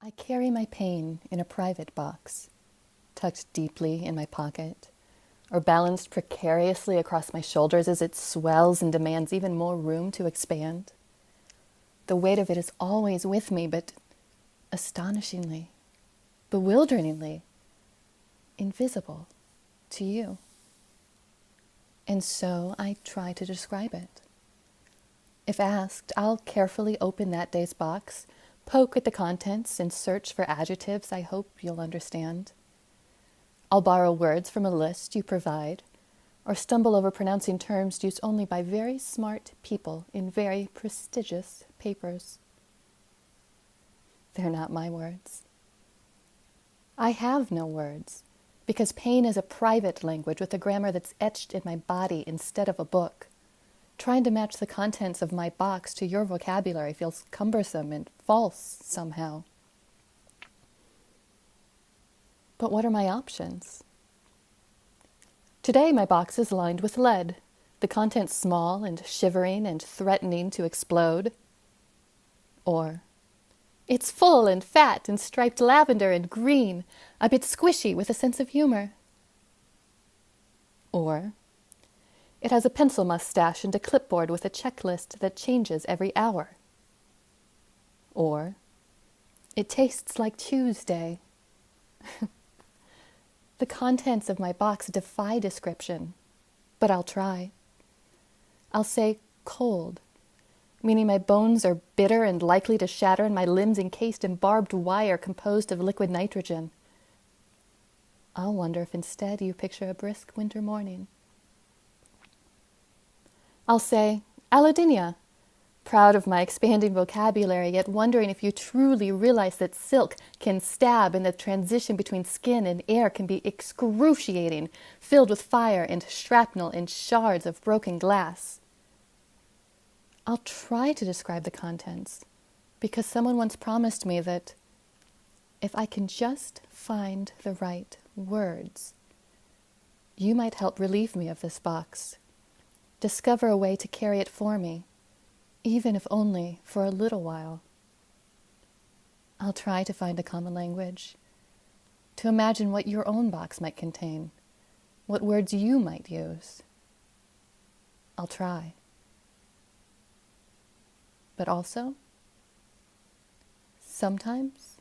I carry my pain in a private box, tucked deeply in my pocket, or balanced precariously across my shoulders as it swells and demands even more room to expand. The weight of it is always with me, but astonishingly, bewilderingly, invisible to you. And so I try to describe it. If asked, I'll carefully open that day's box, poke at the contents, and search for adjectives I hope you'll understand. I'll borrow words from a list you provide, or stumble over pronouncing terms used only by very smart people in very prestigious papers. They're not my words. I have no words, because pain is a private language with a grammar that's etched in my body instead of a book. Trying to match the contents of my box to your vocabulary feels cumbersome and false somehow. But what are my options? Today my box is lined with lead, the contents small and shivering and threatening to explode. Or, it's full and fat and striped lavender and green, a bit squishy with a sense of humor. Or, it has a pencil mustache and a clipboard with a checklist that changes every hour. Or, it tastes like Tuesday. The contents of my box defy description, but I'll try. I'll say cold, meaning my bones are bitter and likely to shatter and my limbs encased in barbed wire composed of liquid nitrogen. I'll wonder if instead you picture a brisk winter morning. I'll say allodynia, proud of my expanding vocabulary, yet wondering if you truly realize that silk can stab and the transition between skin and air can be excruciating, filled with fire and shrapnel and shards of broken glass. I'll try to describe the contents, because someone once promised me that if I can just find the right words, you might help relieve me of this box, discover a way to carry it for me, even if only for a little while. I'll try to find a common language, to imagine what your own box might contain, what words you might use. I'll try. But also, sometimes,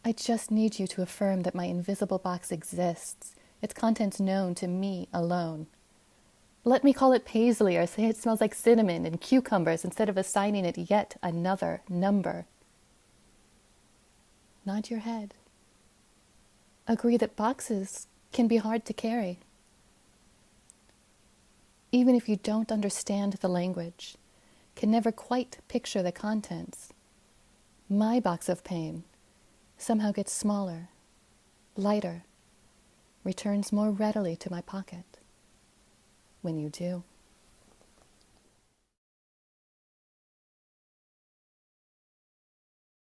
I just need you to affirm that my invisible box exists, its contents known to me alone. Let me call it paisley or say it smells like cinnamon and cucumbers instead of assigning it yet another number. Nod your head. Agree that boxes can be hard to carry. Even if you don't understand the language, can never quite picture the contents, my box of pain somehow gets smaller, lighter, returns more readily to my pocket when you do.